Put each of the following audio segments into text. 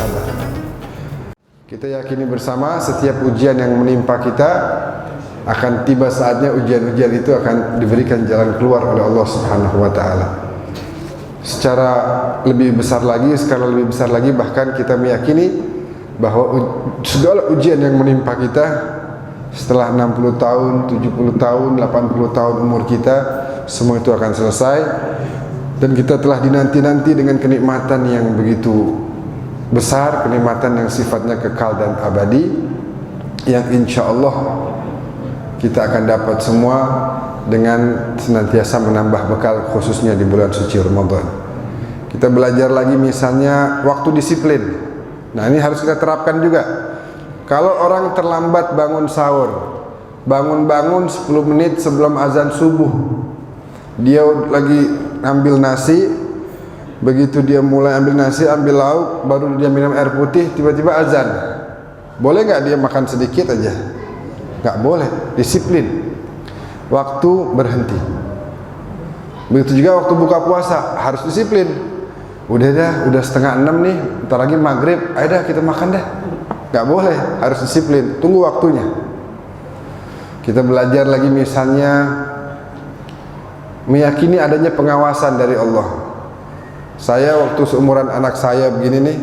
bersabar. Kita yakini bersama setiap ujian yang menimpa kita akan tiba saatnya ujian-ujian itu akan diberikan jalan keluar oleh Allah Subhanahu wa taala. Secara lebih besar lagi, skala lebih besar lagi, bahkan kita meyakini bahwa segala ujian yang menimpa kita setelah 60 tahun, 70 tahun, 80 tahun umur kita, semua itu akan selesai dan kita telah dinanti-nanti dengan kenikmatan yang begitu besar, kenikmatan yang sifatnya kekal dan abadi, yang insya Allah kita akan dapat semua dengan senantiasa menambah bekal, khususnya di bulan suci Ramadan. Kita belajar lagi misalnya waktu disiplin. Nah, ini harus kita terapkan juga. Kalau orang terlambat bangun sahur, bangun-bangun 10 menit sebelum azan subuh, dia lagi ambil nasi, begitu dia mulai ambil nasi, ambil lauk, baru dia minum air putih, tiba-tiba azan. Boleh nggak dia makan sedikit aja? Nggak boleh, disiplin. Waktu berhenti. Begitu juga waktu buka puasa, harus disiplin. Udah 5:30 nih, ntar lagi maghrib, ayo dah kita makan dah. Nggak boleh, harus disiplin, tunggu waktunya. Kita belajar lagi misalnya meyakini adanya pengawasan dari Allah. Saya waktu seumuran anak saya begini nih,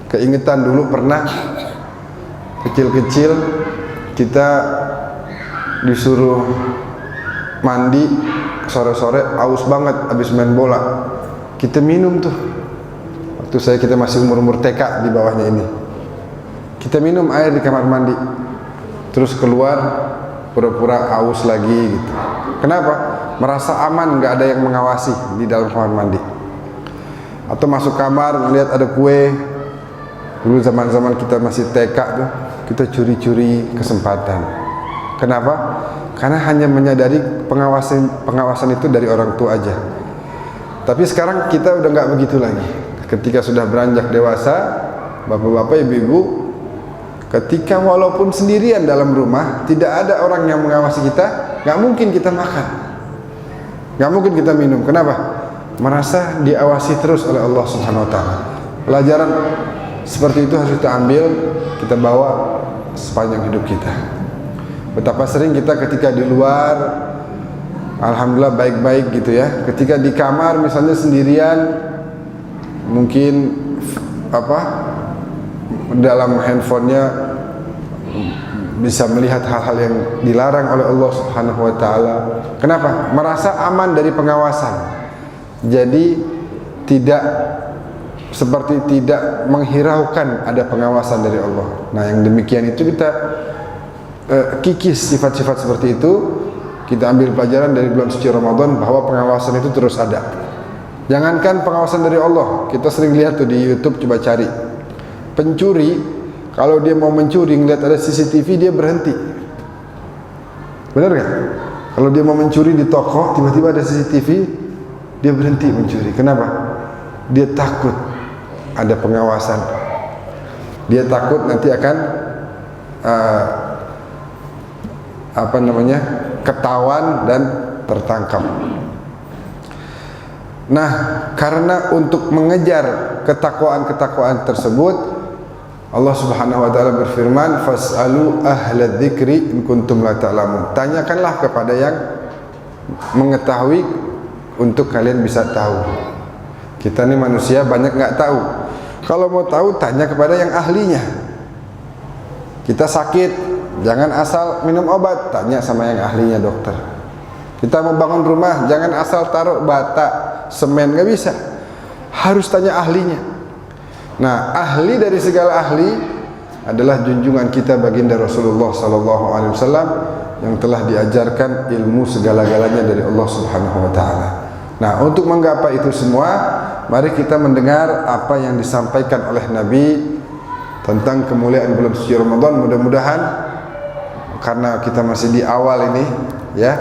keingetan dulu pernah kecil-kecil kita disuruh mandi sore-sore, aus banget habis main bola, kita minum tuh. Waktu kita masih umur-umur TK di bawahnya ini, kita minum air di kamar mandi, terus keluar pura-pura aus lagi gitu. Kenapa? Merasa aman, nggak ada yang mengawasi di dalam kamar mandi. Atau masuk kamar melihat ada kue. Dulu zaman-zaman kita masih TK tuh, kita curi-curi kesempatan. Kenapa? Karena hanya menyadari pengawasan itu dari orang tua aja. Tapi sekarang kita udah nggak begitu lagi. Ketika sudah beranjak dewasa, bapak-bapak, ibu-ibu, ketika walaupun sendirian dalam rumah, tidak ada orang yang mengawasi kita, nggak mungkin kita makan, nggak mungkin kita minum. Kenapa? Merasa diawasi terus oleh Allah Subhanahu wa taala. Pelajaran seperti itu harus kita ambil, kita bawa sepanjang hidup kita. Betapa sering kita ketika di luar, alhamdulillah baik-baik gitu ya. Ketika di kamar misalnya sendirian, mungkin dalam handphonenya bisa melihat hal-hal yang dilarang oleh Allah Subhanahu wa taala. Kenapa? Merasa aman dari pengawasan. Jadi tidak menghiraukan ada pengawasan dari Allah. Nah, yang demikian itu kita kikis sifat-sifat seperti itu. Kita ambil pelajaran dari bulan suci Ramadan bahwa pengawasan itu terus ada. Jangankan pengawasan dari Allah, kita sering lihat tuh di YouTube, coba cari pencuri, kalau dia mau mencuri ngeliat ada CCTV dia berhenti. Benar gak? Kalau dia mau mencuri di toko, tiba-tiba ada CCTV, dia berhenti mencuri. Kenapa? Dia takut ada pengawasan. Dia takut nanti akan ketahuan dan tertangkap. Nah, karena untuk mengejar ketakwaan-ketakwaan tersebut, Allah Subhanahu wa taala berfirman, "Fas'alu ahla dzikri in kuntum la ta'lamun." Tanyakanlah kepada yang mengetahui untuk kalian bisa tahu. Kita ini manusia banyak nggak tahu. Kalau mau tahu, tanya kepada yang ahlinya. Kita sakit, jangan asal minum obat, tanya sama yang ahlinya, dokter. Kita mau bangun rumah, jangan asal taruh bata, semen, nggak bisa. Harus tanya ahlinya. Nah, ahli dari segala ahli adalah junjungan kita baginda Rasulullah sallallahu alaihi wasallam yang telah diajarkan ilmu segala-galanya dari Allah Subhanahu wa taala. Nah, untuk menggapai itu semua, mari kita mendengar apa yang disampaikan oleh Nabi tentang kemuliaan bulan suci Ramadan. Mudah-mudahan karena kita masih di awal ini, ya,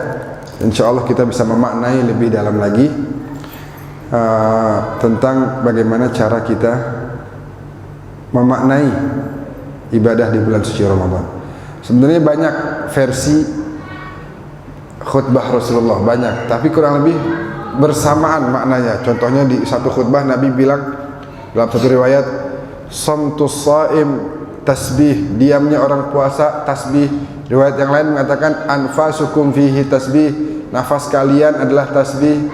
insya Allah kita bisa memaknai lebih dalam lagi tentang bagaimana cara kita memaknai ibadah di bulan suci Ramadan. Sebenarnya banyak versi khutbah Rasulullah, banyak, tapi kurang lebih bersamaan maknanya. Contohnya di satu khutbah Nabi bilang dalam satu riwayat, Samtus shaim tasbih, diamnya orang puasa tasbih. Riwayat yang lain mengatakan anfasukum fihi tasbih, nafas kalian adalah tasbih.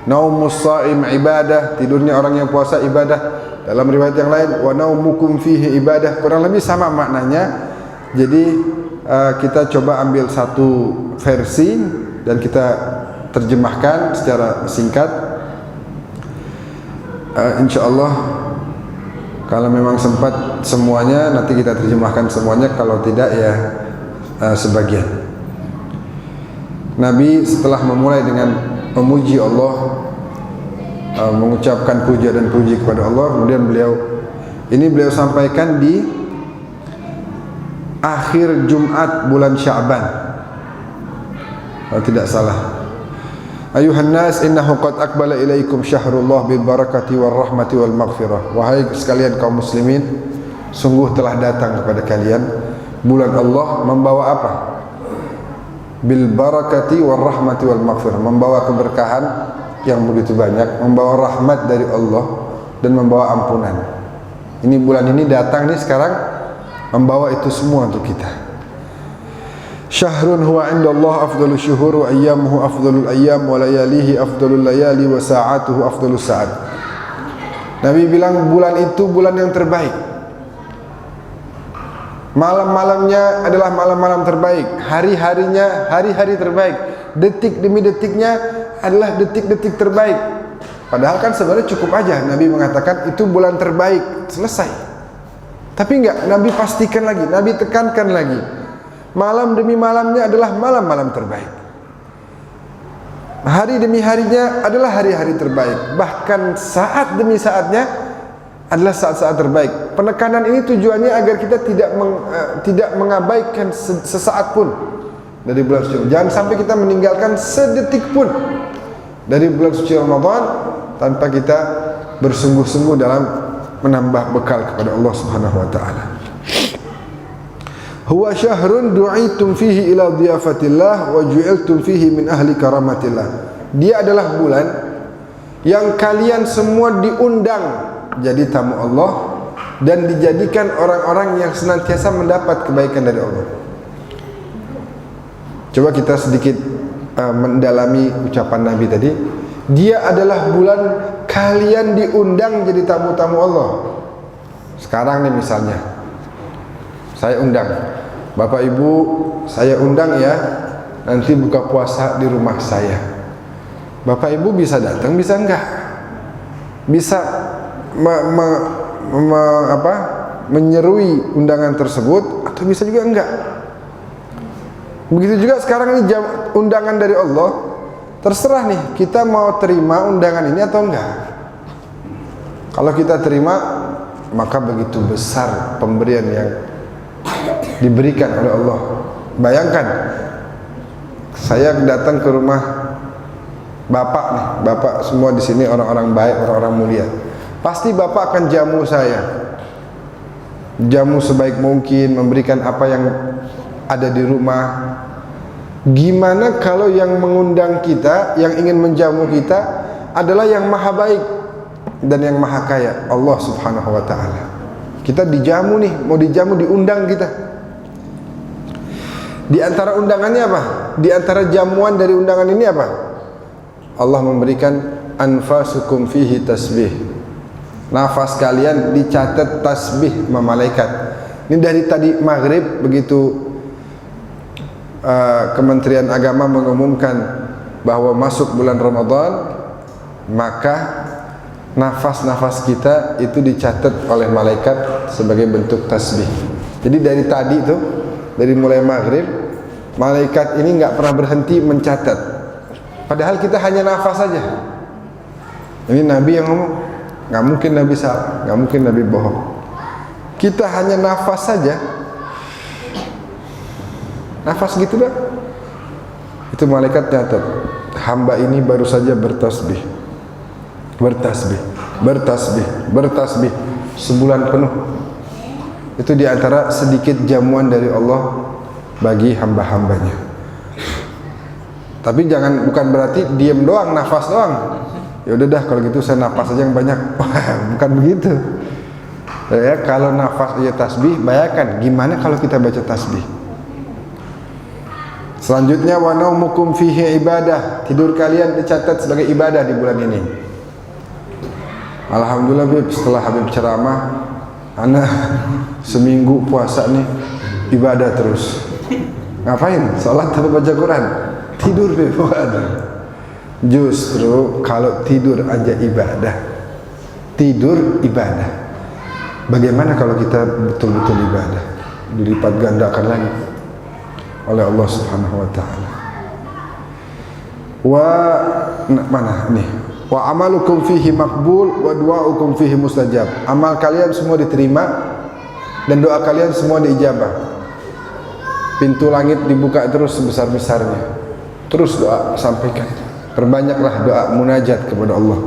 Naumus shaim ibadah, tidurnya orang yang puasa ibadah. Dalam riwayat yang lain wa naumukum fihi ibadah, kurang lebih sama maknanya. Jadi kita coba ambil satu versi dan kita terjemahkan secara singkat. InsyaAllah kalau memang sempat semuanya nanti kita terjemahkan semuanya, kalau tidak ya sebagian. Nabi setelah memulai dengan memuji Allah, mengucapkan puja dan puji kepada Allah, kemudian beliau sampaikan di akhir Jumat bulan Sya'ban, kalau tidak salah. Ayuhan nas innahu qad aqbala ilaikum syahrullah bil barakati wal rahmati wal maghfirah. Wahai sekalian kaum muslimin, sungguh telah datang kepada kalian bulan Allah membawa apa? Bil barakati wal rahmati wal maghfirah, membawa keberkahan yang begitu banyak, membawa rahmat dari Allah dan membawa ampunan. Ini bulan ini datang nih sekarang membawa itu semua untuk kita. Syahrun huwa indallah afdalus syuhur wa ayyamuhu afdalul ayyam wa layalihi afdalul layali wa sa'atuhu afdalus sa'at. Nabi bilang bulan itu bulan yang terbaik. Malam-malamnya adalah malam-malam terbaik, hari-harinya hari-hari terbaik, detik demi detiknya adalah detik-detik terbaik. Padahal kan sebenarnya cukup aja Nabi mengatakan itu bulan terbaik, selesai. Tapi enggak, Nabi pastikan lagi, Nabi tekankan lagi, malam demi malamnya adalah malam-malam terbaik, hari demi harinya adalah hari-hari terbaik, bahkan saat demi saatnya adalah saat-saat terbaik. Penekanan ini tujuannya agar kita tidak mengabaikan sesaat pun dari bulan suci. Jangan sampai kita meninggalkan sedetik pun dari bulan suci Ramadan tanpa kita bersungguh-sungguh dalam menambah bekal kepada Allah Subhanahu wa taala. Huwa syahrun du'itum fihi ila dhiyafatillah wa ju'iltum fihi min ahli karamatillah. Dia adalah bulan yang kalian semua diundang jadi tamu Allah dan dijadikan orang-orang yang senantiasa mendapat kebaikan dari Allah. Coba kita sedikit mendalami ucapan Nabi tadi. Dia adalah bulan kalian diundang jadi tamu-tamu Allah. Sekarang nih misalnya, saya undang Bapak Ibu, saya undang ya, nanti buka puasa di rumah saya. Bapak Ibu bisa datang, bisa enggak? Bisa menyerui undangan tersebut, atau bisa juga enggak. Begitu juga sekarang ini undangan dari Allah. Terserah nih, kita mau terima undangan ini atau enggak. Kalau kita terima, maka begitu besar pemberian yang diberikan oleh Allah. Bayangkan, saya datang ke rumah Bapak nih, Bapak semua di sini orang-orang baik, orang-orang mulia. Pasti Bapak akan jamu saya, jamu sebaik mungkin, memberikan apa yang ada di rumah. Gimana kalau yang mengundang kita, yang ingin menjamu kita adalah yang maha baik dan yang maha kaya, Allah Subhanahu wa ta'ala. Kita dijamu nih, mau dijamu, diundang kita. Di antara undangannya apa? Di antara jamuan dari undangan ini apa? Allah memberikan anfasukum fihi tasbih. Nafas kalian dicatat tasbih sama malaikat. Ini dari tadi maghrib begitu Kementerian Agama mengumumkan bahwa masuk bulan Ramadan, maka nafas-nafas kita itu dicatat oleh malaikat sebagai bentuk tasbih. Jadi dari tadi itu, dari mulai maghrib, malaikat ini nggak pernah berhenti mencatat. Padahal kita hanya nafas saja. Ini Nabi yang ngomong, nggak mungkin Nabi salah, nggak mungkin Nabi bohong. Kita hanya nafas saja, nafas gitu dah, itu malaikat catat, hamba ini baru saja bertasbih, bertasbih, bertasbih, bertasbih sebulan penuh. Itu diantara sedikit jamuan dari Allah bagi hamba-hambanya. Tapi bukan berarti diam doang, nafas doang. Ya udah dah, kalau gitu saya nafas aja yang banyak. Bukan begitu. Ya, kalau nafas aja tasbih, bayangkan gimana kalau kita baca tasbih. Selanjutnya wa naumukum fihi ibadah. Tidur kalian dicatat sebagai ibadah di bulan ini. Alhamdulillah Bib, setelah Habib ceramah, ana seminggu puasa nih ibadah terus. Ngapain? Salat atau baca Quran? Tidur Bib. Justru kalau tidur aja ibadah. Tidur ibadah. Bagaimana kalau kita betul-betul ibadah? Dilipat gandakan lagi oleh Allah Subhanahu wa taala. Mana nih? Wa amalukum fihi maqbul wa du'aukum fihi mustajab. Amal kalian semua diterima dan doa kalian semua diijabah. Pintu langit dibuka terus sebesar-besarnya. Terus doa sampaikan. Perbanyaklah doa munajat kepada Allah.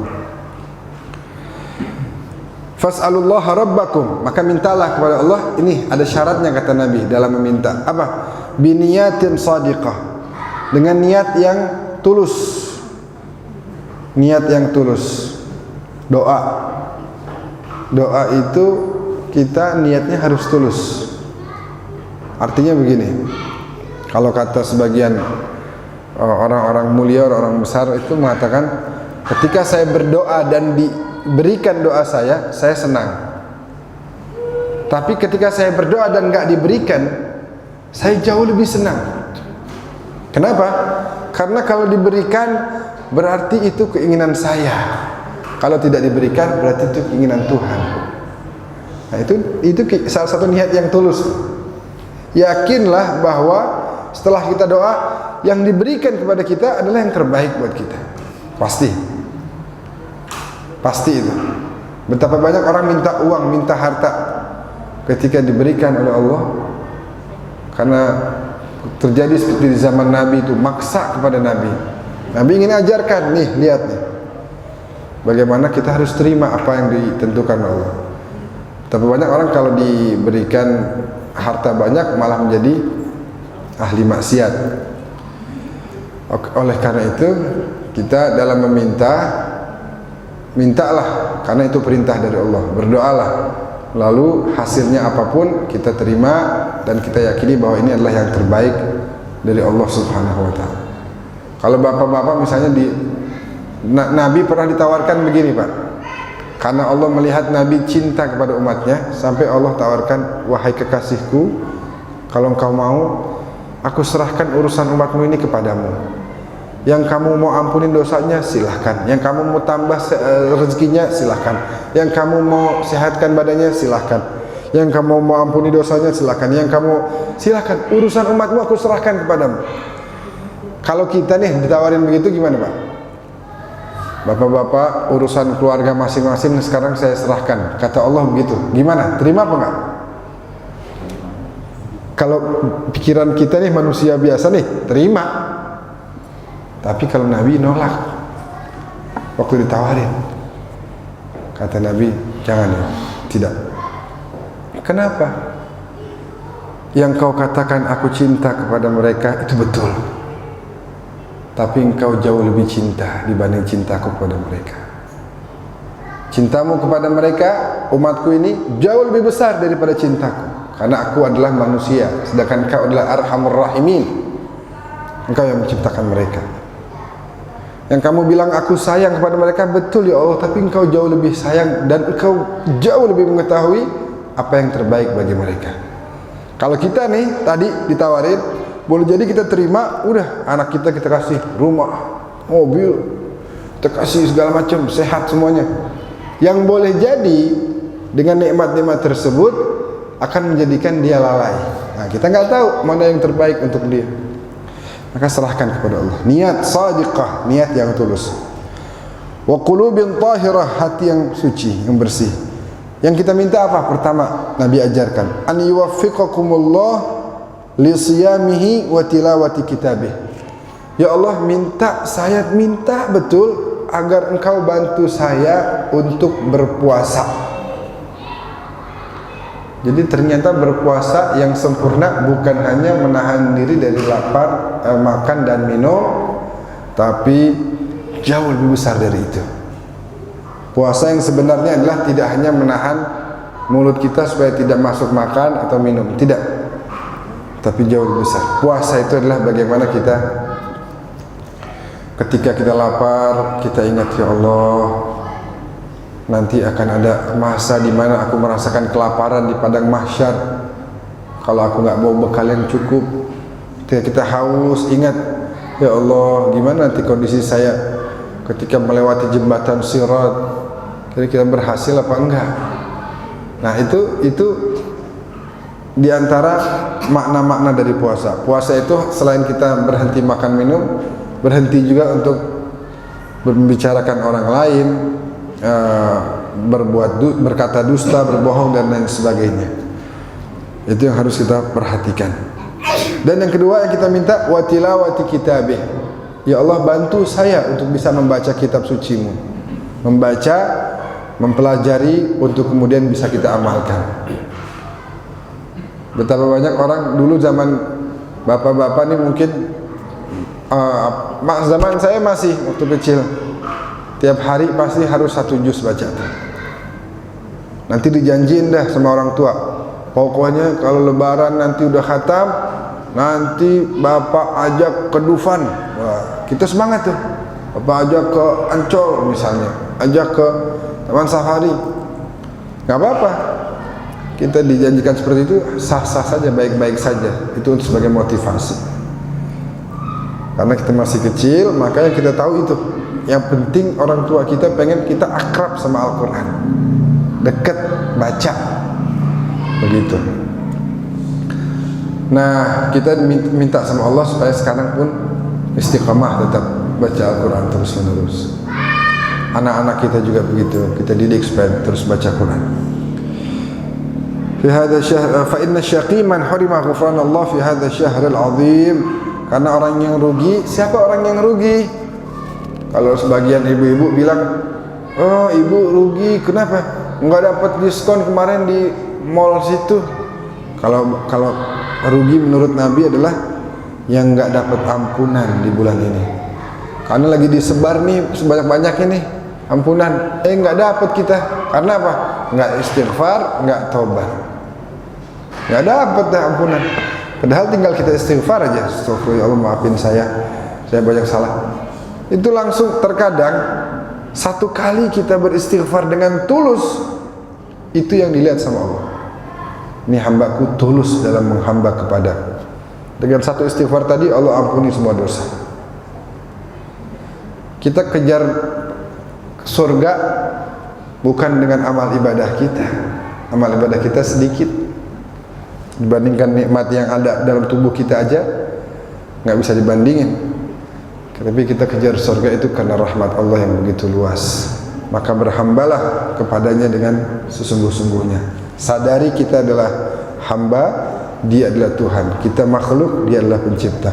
Fas'alullaha rabbakum, maka mintalah kepada Allah. Ini ada syaratnya kata Nabi dalam meminta. Apa? Biniyatin shadiqah, dengan niat yang tulus. Niat yang tulus. Doa itu kita niatnya harus tulus. Artinya begini, kalau kata sebagian orang-orang mulia, orang besar itu mengatakan, ketika saya berdoa dan diberikan doa saya senang. Tapi ketika saya berdoa dan enggak diberikan, saya jauh lebih senang. Kenapa? Karena kalau diberikan berarti itu keinginan saya. Kalau tidak diberikan berarti itu keinginan Tuhan. Nah, itu salah satu niat yang tulus. Yakinlah bahwa setelah kita doa, yang diberikan kepada kita adalah yang terbaik buat kita. Pasti itu. Betapa banyak orang minta uang, minta harta, ketika diberikan oleh Allah. Karena terjadi seperti di zaman Nabi itu, maksa kepada Nabi. Nabi ingin ajarkan, nih lihat nih, bagaimana kita harus terima apa yang ditentukan Allah. Tapi banyak orang kalau diberikan harta banyak malah menjadi ahli maksiat. Oleh karena itu kita dalam meminta, mintalah, karena itu perintah dari Allah. Berdoalah, lalu hasilnya apapun kita terima dan kita yakini bahwa ini adalah yang terbaik dari Allah Subhanahu wa taala. Kalau bapak-bapak misalnya Nabi pernah ditawarkan begini, Pak. Karena Allah melihat Nabi cinta kepada umatnya, sampai Allah tawarkan, wahai kekasihku, kalau engkau mau, aku serahkan urusan umatmu ini kepadamu. Yang kamu mau ampunin dosanya silahkan, yang kamu mau tambah rezekinya silahkan, yang kamu mau sehatkan badannya silahkan, yang kamu mau ampuni dosanya silahkan, yang kamu silahkan, urusan umatmu aku serahkan kepadamu. Kalau kita nih ditawarin begitu gimana, Pak? Bapak-bapak, urusan keluarga masing-masing sekarang saya serahkan, kata Allah begitu, gimana? Terima apa enggak? Kalau pikiran kita nih manusia biasa nih, terima. Tapi kalau Nabi nolak. Waktu ditawarin, kata Nabi, jangan ya, tidak. Kenapa? Yang kau katakan aku cinta kepada mereka itu betul, tapi engkau jauh lebih cinta dibanding cintaku kepada mereka. Cintamu kepada mereka, umatku ini, jauh lebih besar daripada cintaku, karena aku adalah manusia, sedangkan engkau adalah arhamur rahimin. Engkau yang menciptakan mereka. Yang kamu bilang aku sayang kepada mereka, betul ya Allah, tapi engkau jauh lebih sayang dan engkau jauh lebih mengetahui apa yang terbaik bagi mereka. Kalau kita nih tadi ditawarin, boleh jadi kita terima, udah anak kita kasih rumah, mobil, kita kasih segala macam, sehat semuanya. Yang boleh jadi dengan nikmat-nikmat tersebut akan menjadikan dia lalai. Nah, kita nggak tahu mana yang terbaik untuk dia. Maka serahkan kepada Allah. Niat shadiqah, niat yang tulus. Wa qulubin tahirah, hati yang suci, yang bersih. Yang kita minta apa? Pertama, Nabi ajarkan, an yuwaffiqakumullah li siyamihi wa tilawati kitabih. Ya Allah, saya minta betul agar engkau bantu saya untuk berpuasa. Jadi ternyata berpuasa yang sempurna bukan hanya menahan diri dari lapar, makan dan minum, tapi jauh lebih besar dari itu. Puasa yang sebenarnya adalah tidak hanya menahan mulut kita supaya tidak masuk makan atau minum, tidak. Tapi jauh lebih besar. Puasa itu adalah bagaimana kita ketika kita lapar, kita ingat, ya Allah, nanti akan ada masa di mana aku merasakan kelaparan di padang mahsyar. Kalau aku nggak bawa bekal yang cukup, ketika kita haus, ingat, ya Allah, gimana nanti kondisi saya ketika melewati jembatan Sirat, kira-kira berhasil apa enggak? Nah, itu di antara makna-makna dari puasa. Puasa itu selain kita berhenti makan minum, berhenti juga untuk membicarakan orang lain, berkata dusta, berbohong dan lain sebagainya. Itu yang harus kita perhatikan. Dan yang kedua yang kita minta, wa tilawati kitabih. Ya Allah, bantu saya untuk bisa membaca kitab sucimu, membaca, mempelajari untuk kemudian bisa kita amalkan. Betapa banyak orang dulu zaman bapak-bapak ini mungkin zaman saya masih waktu kecil, tiap hari pasti harus 1 juz baca. Nanti dijanjiin dah sama orang tua, pokoknya kalau lebaran nanti udah khatam, nanti bapak ajak ke Dufan. Wah, kita semangat tuh. Bapak ajak ke Ancol misalnya, ajak ke Taman Safari. Gak apa-apa, kita dijanjikan seperti itu, sah-sah saja, baik-baik saja. Itu sebagai motivasi. Karena kita masih kecil, makanya kita tahu itu. Yang penting orang tua kita pengen kita akrab sama Al-Quran, dekat, baca, begitu. Nah, kita minta sama Allah supaya sekarang pun istiqamah, tetap baca Al-Quran terus menerus. Anak-anak kita juga begitu, kita didik supaya terus baca Quran. Fi hadha syahr fa inna syaqi man harima ghufran Allah fi hadha syahril azim. Karena orang yang rugi, siapa orang yang rugi? Kalau sebagian ibu-ibu bilang, "Oh, ibu rugi, kenapa? Enggak dapat diskon kemarin di mall situ." Kalau rugi menurut Nabi adalah yang enggak dapat ampunan di bulan ini. Karena lagi disebar nih sebanyak-banyak ini ampunan, enggak dapat kita. Karena apa? Enggak istighfar, enggak taubat. Enggak dapat dah ampunan. Padahal tinggal kita istighfar aja, astagfirullah, maafin saya banyak salah. Itu langsung, terkadang 1 kali kita beristighfar dengan tulus, itu yang dilihat sama Allah. Ini hambaku tulus dalam menghamba kepada. Dengan 1 istighfar tadi Allah ampuni semua dosa. Kita kejar surga bukan dengan amal ibadah kita. Amal ibadah kita sedikit dibandingkan nikmat yang ada dalam tubuh kita aja, nggak bisa dibandingin. Tapi kita kejar surga itu karena rahmat Allah yang begitu luas. Maka berhambalah kepadanya dengan sesungguh-sungguhnya. Sadari kita adalah hamba, Dia adalah Tuhan. Kita makhluk, Dia adalah pencipta.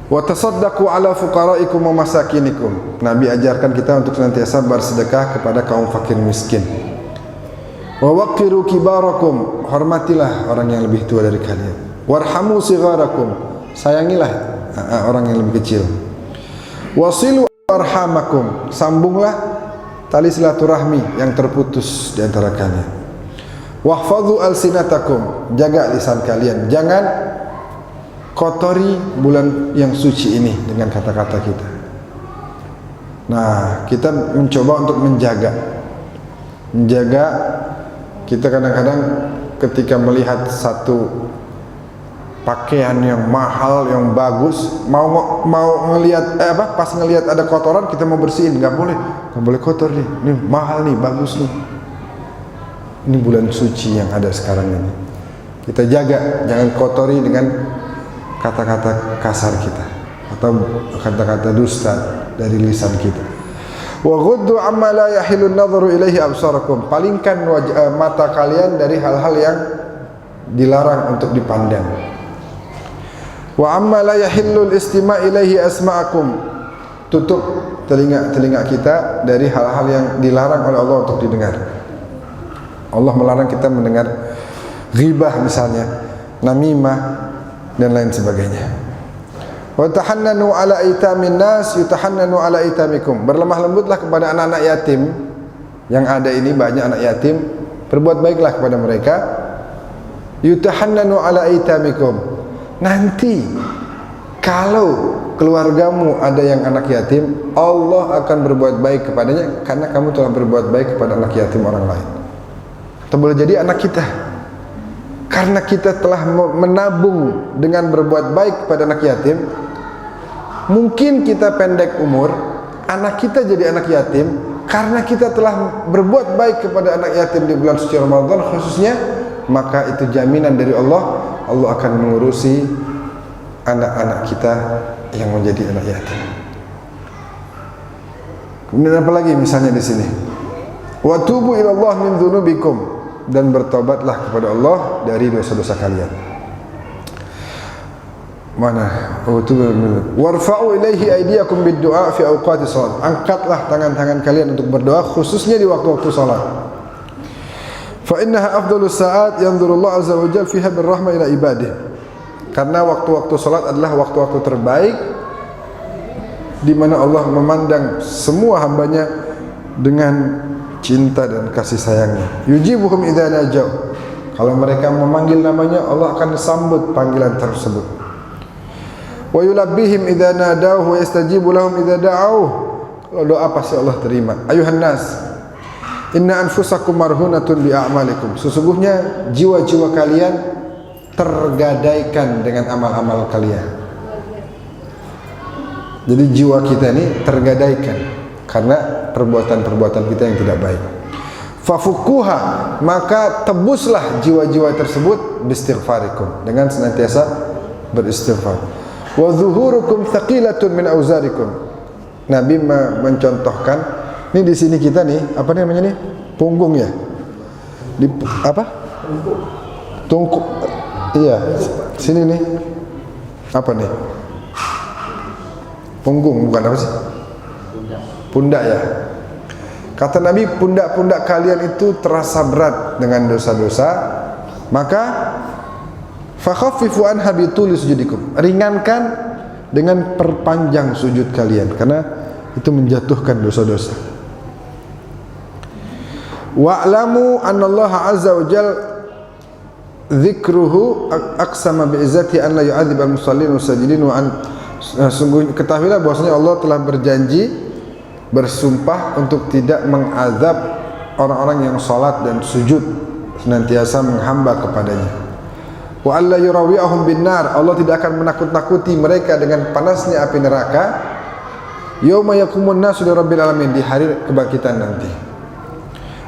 Wa tasaddaqu ala fuqara'ikum wa masakinikum. Nabi ajarkan kita untuk senantiasa bersedekah kepada kaum fakir miskin. Wa waqiru kibarakum, hormatilah orang yang lebih tua dari kalian. Warhamu sigharakum, sayangilah orang yang lebih kecil. Wasilu arhamakum, sambunglah tali silaturahmi yang terputus di antara kalian. Wahfadhu alsinatakum, jaga lisan kalian, jangan kotori bulan yang suci ini dengan kata-kata kita. Nah, kita mencoba untuk menjaga. Kita kadang-kadang ketika melihat satu pakaian yang mahal, yang bagus, mau ngelihat pas ngelihat ada kotoran kita mau bersihin, nggak boleh kotor nih, ini mahal nih, bagus nih. Ini bulan suci yang ada sekarang ini. Kita jaga, jangan kotori dengan kata-kata kasar kita atau kata-kata dusta dari lisan kita. Wa ghuddu amma la yahillu an-nadharu ilaihi absarakum, palingkan mata kalian dari hal-hal yang dilarang untuk dipandang. Wa amma la yahillu al-istima' ilaihi asma'akum, tutup telinga kita dari hal-hal yang dilarang oleh Allah untuk didengar. Allah melarang kita mendengar ghibah misalnya, namimah dan lain sebagainya. Wa tahannanu ala aitamin nas yutahannanu ala aitamikum, berlemah lembutlah kepada anak-anak yatim yang ada ini banyak anak yatim, berbuat baiklah kepada mereka. Yutahannanu ala aitamikum, nanti kalau keluargamu ada yang anak yatim, Allah akan berbuat baik kepadanya karena kamu telah berbuat baik kepada anak yatim orang lain. Atau boleh jadi anak kita, karena kita telah menabung dengan berbuat baik kepada anak yatim. Mungkin kita pendek umur, anak kita jadi anak yatim karena kita telah berbuat baik kepada anak yatim di bulan suci Ramadan khususnya, maka itu jaminan dari Allah, Allah akan mengurusi anak-anak kita yang menjadi anak yatim. Kemudian apa lagi misalnya di sini? Wa tubu ila Allah min dzunubikum, dan bertobatlah kepada Allah dari dosa-dosa kalian. Mana? Warfa'u ilaihi aydiyakum bid-du'a fi awqati shalat. Angkatlah tangan-tangan kalian untuk berdoa khususnya di waktu-waktu salat. Fa innaha afdalus sa'at yanzurullahu azza wa jalla fiha birrahmah ila ibadihi. Karena waktu-waktu salat adalah waktu-waktu terbaik di mana Allah memandang semua hambanya dengan cinta dan kasih sayangnya. Yujibuhum idza najau. Kalau mereka memanggil namanya, Allah akan sambut panggilan tersebut. Wa yulabbihim idza nadahu wa yastajibu lahum idza da'auh. Kalau doa pasti Allah terima. Ayuhan nas, inna anfusakum marhunatun bi a'malikum. Sesungguhnya jiwa-jiwa kalian tergadaikan dengan amal-amal kalian. Jadi jiwa kita ini tergadaikan karena perbuatan-perbuatan kita yang tidak baik. Fafukuha, maka tebuslah jiwa-jiwa tersebut bistighfarikum, dengan senantiasa beristighfar. Wa zuhurukum thaqilatun min auzarikum. Nabi mencontohkan, ini di sini kita nih, apa namanya nih? Punggung ya. Di apa? Tungku. Iya, sini nih. Apa nih? Punggung bukan apa sih? Pundak ya. Kata Nabi, pundak-pundak kalian itu terasa berat dengan dosa-dosa, maka fakhaffifu anha bituli sujudikum. Ringankan dengan perpanjang sujud kalian karena itu menjatuhkan dosa-dosa. Wa'lamu anna Allah azza wa jalla dzikruhu aqsama bi'izzati an la yu'adzib al-musallin was-sajidin wa an sungguh ketahuilah bahwasanya Allah telah berjanji, bersumpah untuk tidak mengazab orang-orang yang salat dan sujud senantiasa menghamba kepadanya. Wa alla yurawi'ahum binnar, Allah tidak akan menakut-nakuti mereka dengan panasnya api neraka. Yauma yaqumun nasu lirabbil alamin, di hari kebangkitan nanti.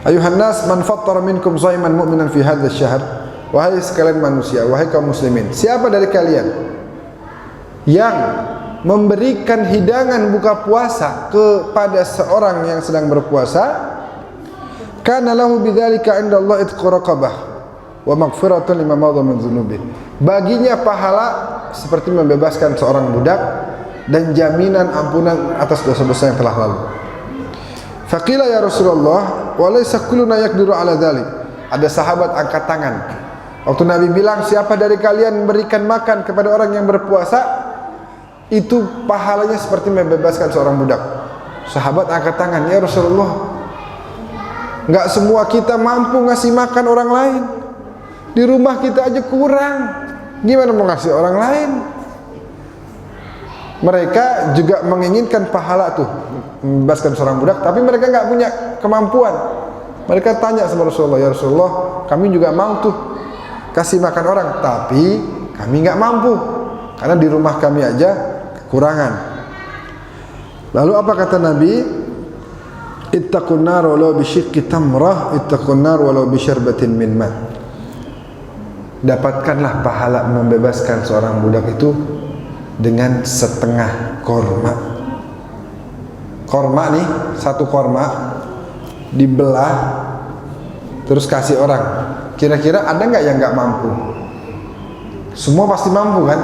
Ayuhan nas, man fattara minkum shaiman mu'minan fi hadzal syahr. Wahai sekalian manusia, wahai kaum muslimin, siapa dari kalian yang memberikan hidangan buka puasa kepada seorang yang sedang berpuasa, kana lahu bidzalika 'inda Allah itqu raqabah wa maghfiratun lima madha min dzunubi. Baginya pahala seperti membebaskan seorang budak dan jaminan ampunan atas dosa-dosa yang telah lalu. Faqila ya Rasulullah, wa laysa kulluna yaqdiru ala dzalik. Ada sahabat angkat tangan. Waktu Nabi bilang, siapa dari kalian memberikan makan kepada orang yang berpuasa, itu pahalanya seperti membebaskan seorang budak. Sahabat angkat tangan, ya Rasulullah, enggak semua kita mampu ngasih makan orang lain. Di rumah kita aja kurang, gimana mau ngasih orang lain? Mereka juga menginginkan pahala tuh, membebaskan seorang budak, tapi mereka nggak punya kemampuan. Mereka tanya sama Rasulullah, ya Rasulullah, kami juga mau tuh kasih makan orang, tapi kami nggak mampu karena di rumah kami aja kekurangan. Lalu apa kata Nabi? Ittaqun nar walau bisyiqqi tamrah, ittaqun nar walau bisyarbatin min ma'. Dapatkanlah pahala membebaskan seorang budak itu dengan setengah korma. Korma nih, satu korma dibelah terus kasih orang. Kira-kira ada nggak yang nggak mampu? Semua pasti mampu kan?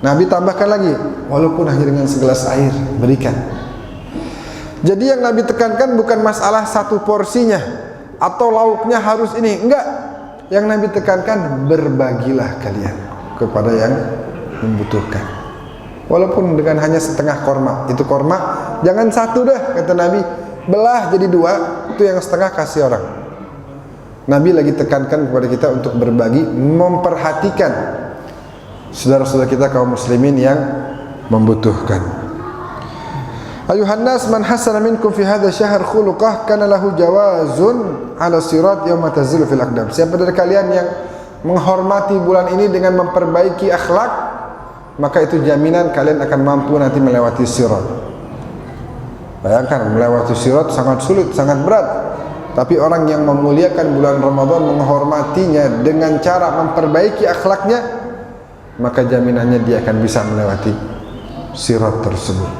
Nabi tambahkan lagi, walaupun hanya dengan segelas air, berikan. Jadi yang Nabi tekankan bukan masalah satu porsinya atau lauknya harus ini, enggak. Yang Nabi tekankan, berbagilah kalian kepada yang membutuhkan. Walaupun dengan hanya setengah korma. Itu korma, jangan satu dah, kata Nabi. belah jadi dua, itu yang setengah kasih orang. Nabi lagi tekankan kepada kita untuk berbagi, memperhatikan saudara-saudara kita kaum muslimin yang membutuhkan. Ayuhan nas, man hasana minkum fi hadha syahr khuluqah kana lahu jawazun ala sirat yauma tazilu fil aqdam. Siapa dari kalian yang menghormati bulan ini dengan memperbaiki akhlak, maka itu jaminan kalian akan mampu nanti melewati sirat. Bayangkan, melewati sirat sangat sulit, sangat berat. Tapi orang yang memuliakan bulan Ramadan, menghormatinya dengan cara memperbaiki akhlaknya, maka jaminannya dia akan bisa melewati sirat tersebut.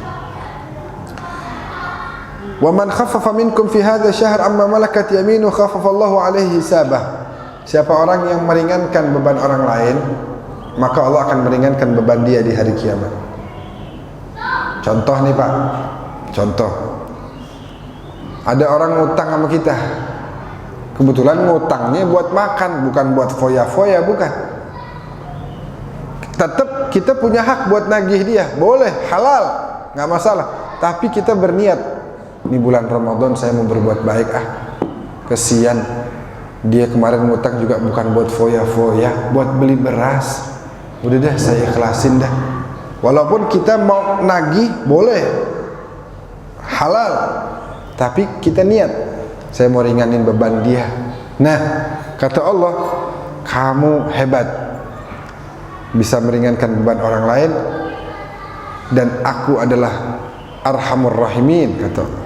Wa man khaffafa minkum fi hadha syahr amma malakat yaminu khaffafallahu alaihi hisabah. Siapa orang yang meringankan beban orang lain, maka Allah akan meringankan beban dia di hari kiamat. Contoh nih Pak, contoh. Ada orang ngutang sama kita. Kebetulan ngutangnya buat makan, bukan buat foya-foya, bukan. Tetap kita punya hak buat nagih dia, boleh, halal, nggak masalah. Tapi kita berniat, ini bulan Ramadan saya mau berbuat baik, kesian. Dia kemarin ngutang juga bukan buat foya-foya, buat beli beras. Udah dah, saya ikhlasin dah. Walaupun kita mau nagih, boleh, halal. Tapi kita niat, saya mau ringanin beban dia. Nah, kata Allah, kamu hebat, bisa meringankan beban orang lain, dan aku adalah Arhamur Rahimin, kata Allah.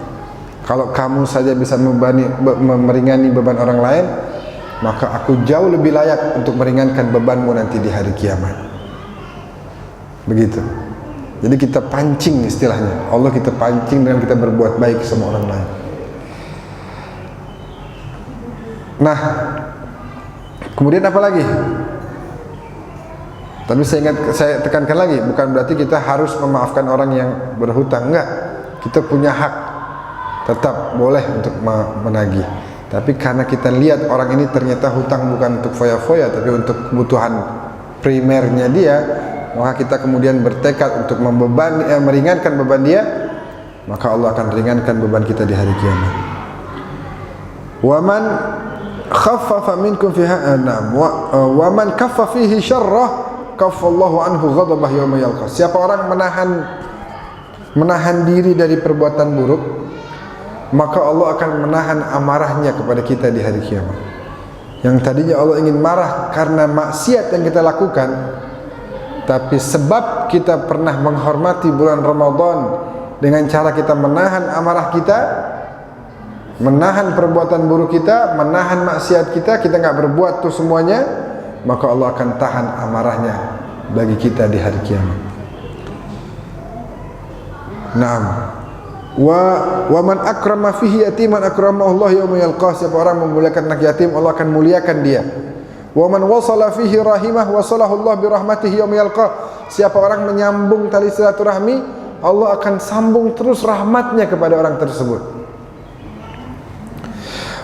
Kalau kamu saja bisa meringani beban orang lain, maka aku jauh lebih layak untuk meringankan bebanmu nanti di hari kiamat. Begitu. Jadi kita pancing istilahnya, Allah kita pancing dengan kita berbuat baik sama orang lain. Nah, kemudian apa lagi? Tapi saya tekankan lagi, bukan berarti kita harus memaafkan orang yang berhutang, enggak. Kita punya hak, tetap boleh untuk menagih. Tapi karena kita lihat orang ini ternyata hutang bukan untuk foya-foya, tapi untuk kebutuhan primernya dia, maka kita kemudian bertekad untuk meringankan beban dia, maka Allah akan ringankan beban kita di hari kiamat. Wa man khaffafa minkum fiha wa man kaffa fihi syarrah kaffallahu anhu ghadabah yauma yalqa. Siapa orang menahan diri dari perbuatan buruk, maka Allah akan menahan amarahnya kepada kita di hari kiamat. Yang tadinya Allah ingin marah karena maksiat yang kita lakukan, tapi sebab kita pernah menghormati bulan Ramadan dengan cara kita menahan amarah kita, menahan perbuatan buruk kita, menahan maksiat kita, kita nggak berbuat tuh semuanya, maka Allah akan tahan amarahnya bagi kita di hari kiamat. Naam. Wa man akrama fihi yatiman akramahu Allah yauma yalqah. Siapa orang memuliakan anak yatim, Allah akan muliakan dia. Wa man wasala fihi rahimah wasalahu Allah bi rahmatihi yauma yalqah. Siapa orang menyambung tali silaturahmi, Allah akan sambung terus rahmatnya kepada orang tersebut.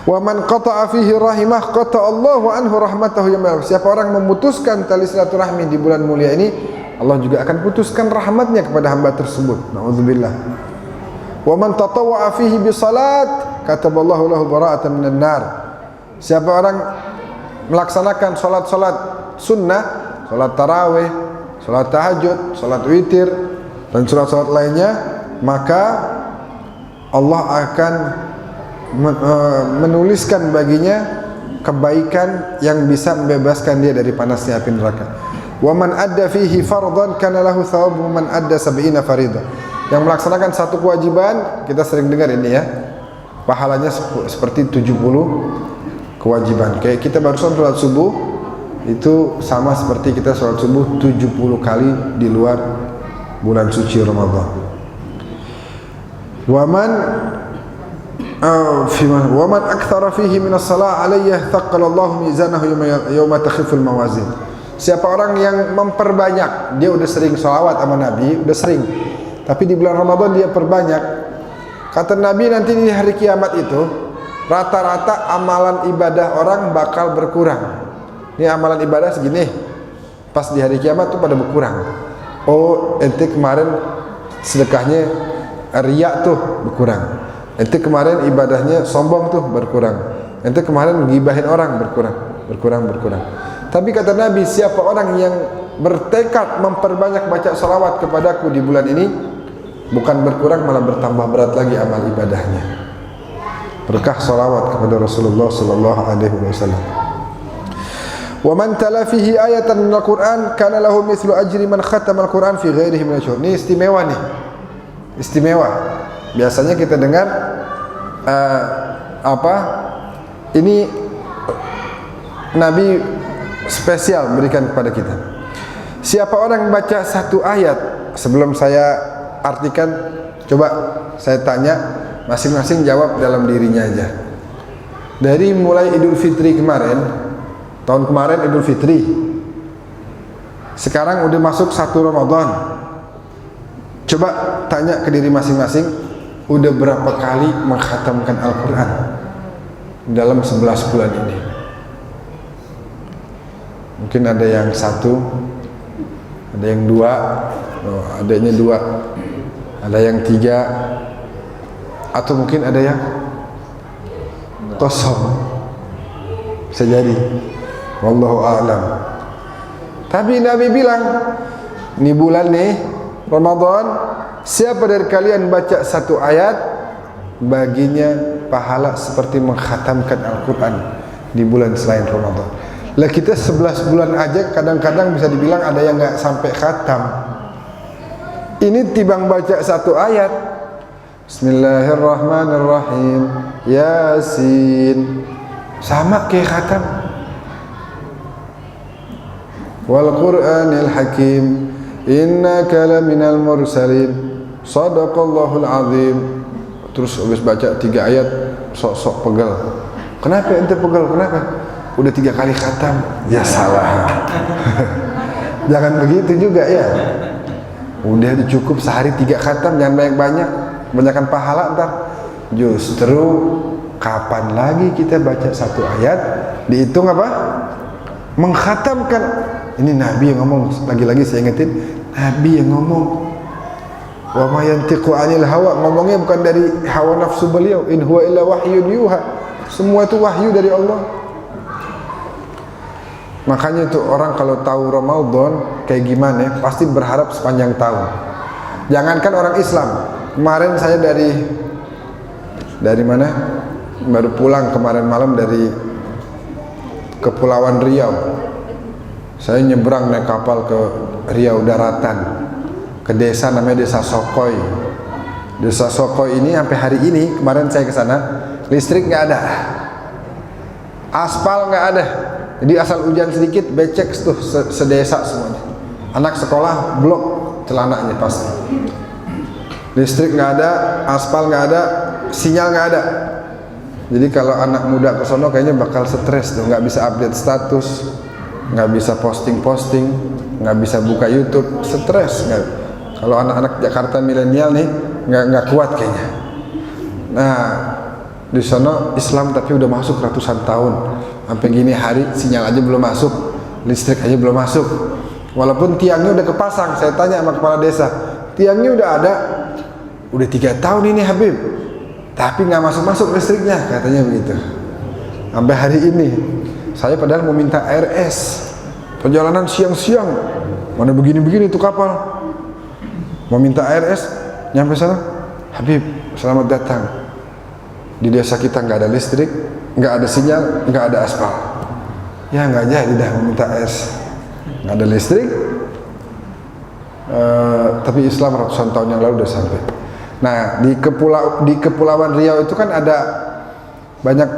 Wa man qata'a fihi rahimah qata'a Allahu anhu rahmatahu yauma yalqah. Siapa orang memutuskan tali silaturahmi di bulan mulia ini, Allah juga akan putuskan rahmatnya kepada hamba tersebut. Nauzubillah. Wa man tatawwa'a fihi bi salat kataballahu lahu bara'atan minan nar. Siapa orang melaksanakan salat-salat sunnah, salat tarawih, salat tahajud, salat witir, dan salat-salat lainnya, maka Allah akan menuliskan baginya kebaikan yang bisa membebaskan dia dari panasnya api neraka. Wa man adda fihi fardhan kana lahu thawabu man adda 70 faridah. Yang melaksanakan satu kewajiban, kita sering dengar ini ya, pahalanya seperti 70 kewajiban. Kayak kita barusan sholat subuh, itu sama seperti kita sholat subuh 70 kali di luar bulan suci Ramadan. Wa man akthara fihi min as-salah alayhi thaqqala Allahu mizanahu yawma takhiful mawazin. Siapa orang yang memperbanyak, dia udah sering sholawat sama Nabi, udah sering, tapi di bulan Ramadan dia perbanyak. Kata Nabi, nanti di hari kiamat itu rata-rata amalan ibadah orang bakal berkurang. Ini amalan ibadah segini, pas di hari kiamat tuh pada berkurang. Oh, ente kemarin sedekahnya riya tuh berkurang, Ente kemarin ibadahnya sombong tuh, berkurang. Ente kemarin gibahin orang, berkurang. Tapi kata Nabi, siapa orang yang bertekad memperbanyak baca salawat kepadaku di bulan ini, bukan berkurang malah bertambah berat lagi amal ibadahnya. Berkah salawat kepada Rasulullah sallallahu alaihi wasallam. Wa man tala fihi ayatan minal Qur'an kana lahu mithlu ajri man khatama al-Qur'an fi ghairihi min asyhur. Ini istimewa nih. Istimewa. Biasanya kita dengar ini Nabi spesial berikan kepada kita. Siapa orang baca satu ayat, sebelum saya artikan, coba saya tanya, masing-masing jawab dalam dirinya aja. Dari mulai Idul Fitri kemarin, tahun kemarin Idul Fitri, sekarang udah masuk 1 Ramadan. Coba tanya ke diri masing-masing, udah berapa kali mengkhatamkan Al-Quran dalam 11 bulan ini? Mungkin ada yang 1, ada yang 2, adanya 2, ada yang 3, atau mungkin ada yang kosong. Bisa jadi, wallahu a'lam. Tapi Nabi bilang, ini bulan nih Ramadan, siapa dari kalian baca 1 ayat, baginya pahala seperti mengkhatamkan Al-Quran di bulan selain Ramadan. Lah kita 11 bulan aja kadang-kadang bisa dibilang ada yang nggak sampai khatam. Ini tibang baca 1 ayat, Bismillahirrahmanirrahim, Yasin, sama kayak khatam. Wal Qur'anil Hakim, innaka laminal mursalin, sadaqallahul azim. Terus habis baca 3 ayat, sok-sok pegel. Kenapa ente pegel? Kenapa? Udah 3 kali khatam. Ya salah. Jangan begitu juga ya. Udah cukup sehari 3 khatam, jangan banyak-banyak, banyakkan pahala ntar. Justru kapan lagi kita baca 1 ayat dihitung apa? Mengkhatamkan. Ini Nabi yang ngomong, lagi-lagi saya ingetin, Nabi yang ngomong. Wa ma yantiqu 'anil hawa, ngomongnya bukan dari hawa nafsu beliau, in huwa illa wahyun yuha. Semua itu wahyu dari Allah. Makanya itu orang kalau tahu Ramadan kayak gimana, pasti berharap sepanjang tahun. Jangankan orang Islam. Kemarin saya dari mana? Baru pulang kemarin malam dari Kepulauan Riau. Saya nyebrang naik kapal ke Riau daratan, ke desa namanya Desa Sokoy. Desa Sokoy ini sampai hari ini, kemarin saya ke sana, listrik nggak ada, aspal nggak ada. Jadi asal hujan sedikit becek tuh sedesa semuanya. Anak sekolah blok celananya pasti. Listrik nggak ada, aspal nggak ada, sinyal nggak ada. Jadi kalau anak muda ke sono kayaknya bakal stres tuh, nggak bisa update status, nggak bisa posting, nggak bisa buka YouTube, stres. Kalau anak-anak Jakarta milenial nih nggak kuat kayaknya. Nah, di sana Islam tapi udah masuk ratusan tahun. Sampai gini hari sinyal aja belum masuk, listrik aja belum masuk. Walaupun tiangnya udah kepasang, saya tanya sama kepala desa, tiangnya udah ada, udah 3 tahun ini Habib, tapi nggak masuk listriknya, katanya begitu. Sampai hari ini, saya padahal mau minta RS, perjalanan siang-siang, mana begini-begini tuh kapal, mau minta RS, nyampe sana, Habib, selamat datang. Di desa kita nggak ada listrik, nggak ada sinyal, nggak ada aspal. Ya nggak jadi dah meminta es, nggak ada listrik. Tapi Islam ratusan tahun yang lalu udah sampai. Nah di Kepulauan Riau itu kan ada banyak,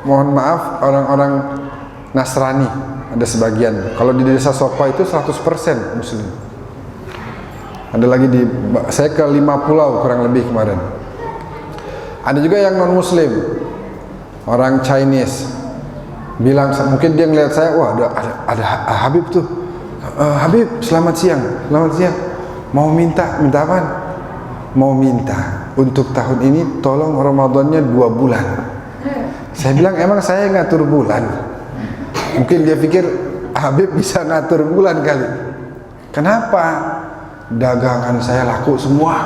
mohon maaf, orang-orang Nasrani, ada sebagian. Kalau di Desa Sokoy itu 100% Muslim. Ada lagi saya ke 5 pulau kurang lebih kemarin. Ada juga yang non Muslim, orang Chinese, bilang mungkin dia ngeliat saya, wah ada Habib tuh, Habib selamat siang, mau minta apa? Mau minta untuk tahun ini tolong Ramadannya 2 bulan. Saya bilang emang saya ngatur bulan? Mungkin dia pikir Habib bisa ngatur bulan kali. Kenapa? Dagangan saya laku semua,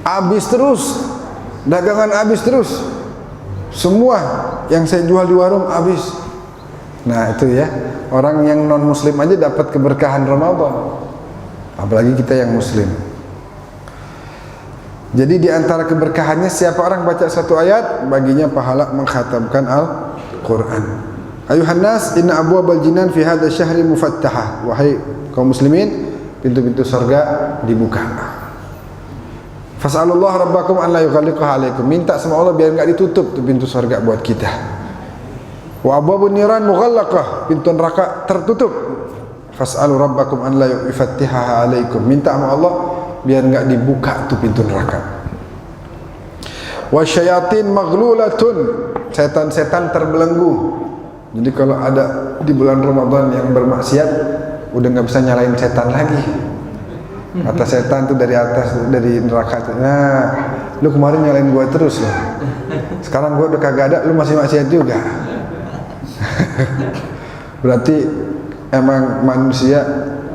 habis terus. dagangan habis terus, semua yang saya jual di warung habis. Nah itu ya, orang yang non muslim aja dapat keberkahan Ramadan, apalagi kita yang muslim. Jadi di antara keberkahannya, siapa orang baca satu ayat, baginya pahala mengkhatamkan Al-Quran. Ayuhan nas, inna abwabal jinan fi hadha syahri mufattahah. Wahai kaum muslimin, pintu-pintu surga dibuka. Fas'alullah rabbakum an la yughalliqaha alaikum. Minta sama Allah biar enggak ditutup tuh pintu surga buat kita. Wa abwabun niran mughallaqah. Pintu neraka tertutup. Fas'alu rabbakum an la yufattihaha alaikum. Minta sama Allah biar enggak dibuka tuh pintu neraka. Wa syayatin maghlulatun. Setan-setan terbelenggu. Jadi kalau ada di bulan Ramadan yang bermaksiat, udah nggak bisa nyalain setan lagi. Kata setan tuh dari atas, dari neraka tuh, nah lu kemarin nyalain gua terus loh, sekarang gua udah kagak ada, lu masih maksiat juga. Berarti emang manusia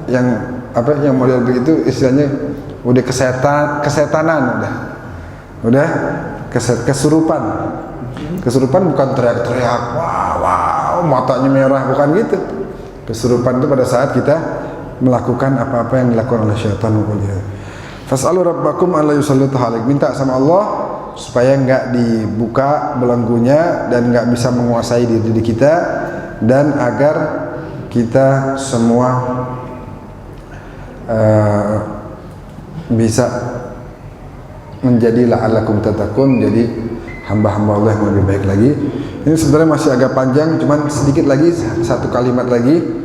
yang apa, yang model begitu istilahnya udah kesetanan, udah kesurupan. Kesurupan bukan teriak-teriak, wow, matanya merah, bukan gitu. Kesurupan itu pada saat kita melakukan apa-apa yang dilakukan oleh syaitan. Fas'alu rabbakum alla yusallitaha alaik. Minta sama Allah supaya enggak dibuka belenggunya dan enggak bisa menguasai diri kita, dan agar kita semua bisa menjadi la'allakum tattaqun, jadi hamba-hamba Allah yang lebih baik lagi. Ini sebenarnya masih agak panjang, cuman sedikit lagi, satu kalimat lagi.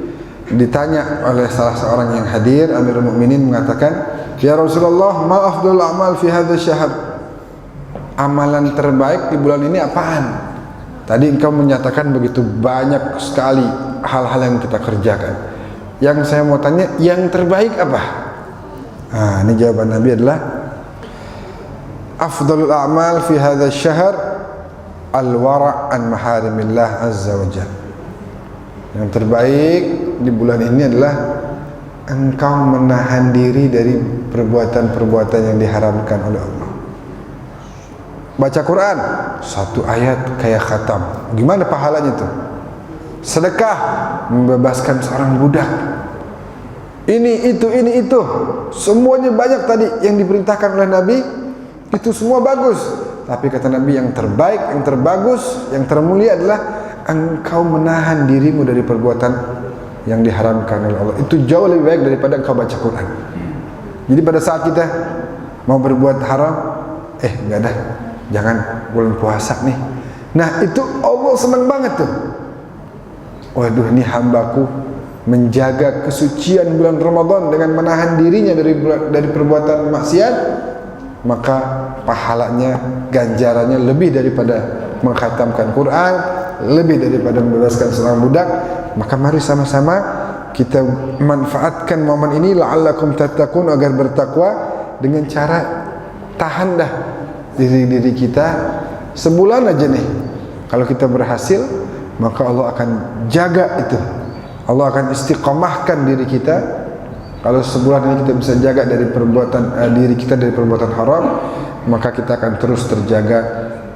Ditanya oleh salah seorang yang hadir, Amirul Mukminin mengatakan, "Ya Rasulullah, ma afdhal amal fi hadha syahr?" Amalan terbaik di bulan ini apaan? Tadi engkau menyatakan begitu banyak sekali hal-hal yang kita kerjakan. Yang saya mau tanya, yang terbaik apa? Nah, ini jawaban Nabi adalah, afdhalul a'mal fi hadha syahr al-wara' an maharimillah azza wa jalla. Yang terbaik di bulan ini adalah engkau menahan diri dari perbuatan-perbuatan yang diharamkan oleh Allah. Baca Quran satu ayat kayak khatam, gimana pahalanya tuh? Sedekah, membebaskan seorang budak. Ini itu semuanya banyak tadi yang diperintahkan oleh Nabi, itu semua bagus. Tapi kata Nabi, yang terbaik, yang terbagus, yang termulia adalah engkau menahan dirimu dari perbuatan yang diharamkan oleh Allah. Itu jauh lebih baik daripada engkau baca Quran. Jadi pada saat kita mau berbuat haram, enggak dah, jangan, bulan puasa nih. Nah itu Allah senang banget tuh. Waduh, ini hambaku menjaga kesucian bulan Ramadan dengan menahan dirinya dari perbuatan maksiat, maka pahalanya, ganjarannya lebih daripada mengkhatamkan Quran, lebih daripada membebaskan seorang budak. Maka mari sama-sama kita manfaatkan momen ini la'allakum tattaqun, agar bertakwa dengan cara tahan dah diri kita sebulan aja nih. Kalau kita berhasil, maka Allah akan jaga itu. Allah akan istiqomahkan diri kita. Kalau sebulan ini kita bisa jaga dari perbuatan diri kita dari perbuatan haram, maka kita akan terus terjaga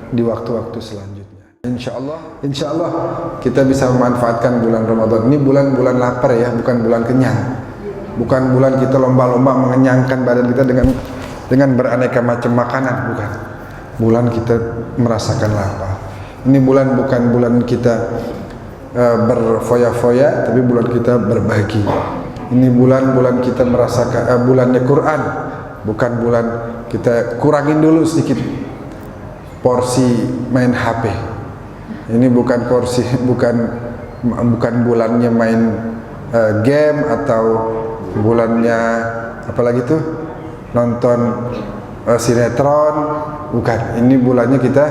di waktu-waktu selanjutnya. Insya Allah kita bisa memanfaatkan bulan Ramadan ini, bulan-bulan lapar ya, bukan bulan kenyang, bukan bulan kita lomba-lomba mengenyangkan badan kita dengan beraneka macam makanan, bukan. Bulan kita merasakan lapar. Ini bulan bukan bulan kita berfoya-foya, tapi bulan kita berbagi. Ini bulan kita merasakan bulannya Quran, bukan bulan kita kurangin dulu sedikit porsi main HP. Ini bukan porsi, bukan bulannya main game, atau bulannya apalagi tuh nonton sinetron, bukan. Ini bulannya kita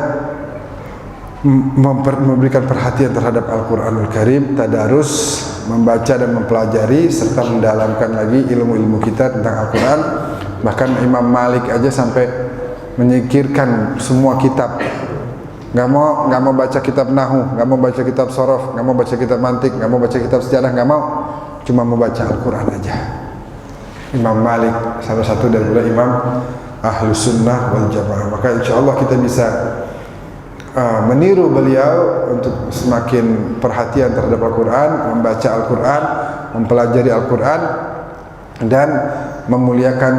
memberikan perhatian terhadap Al-Quranul Karim, tadarus, membaca dan mempelajari, serta mendalamkan lagi ilmu-ilmu kita tentang Al-Quran. Bahkan Imam Malik aja sampai menyingkirkan semua kitab. Nggak mau baca kitab Nahu, nggak mau baca kitab Sorof, nggak mau baca kitab Mantik, nggak mau baca kitab sejarah, nggak mau, cuma mau baca Al-Quran aja. Imam Malik salah satu dari imam Ahlus Sunnah wal Jamaah. Maka insyaallah kita bisa meniru beliau untuk semakin perhatian terhadap Al-Quran, membaca Al-Quran, mempelajari Al-Quran, dan memuliakan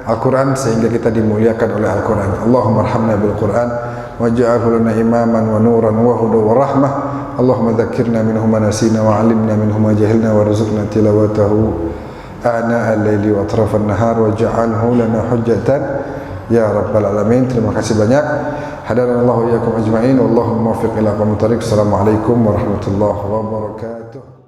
Al-Quran sehingga kita dimuliakan oleh Al-Quran. Allahumma arhamna bil-Quran waj'alhu lana imaman wa nuran wa huda wa rahmah. Allahumma dzakirna minhu ma nasina wa 'allimna minhu ma jahilna warzuqna tilawatahu ana al-laili wa atrafan nahar waj'alhu lana hujjatan ya rabbal alamin. Terima kasih banyak. Hadanallahu iyyakum ajma'in wallahu muwaffiq ila aqwamit thariq. Assalamualaikum warahmatullahi wabarakatuh.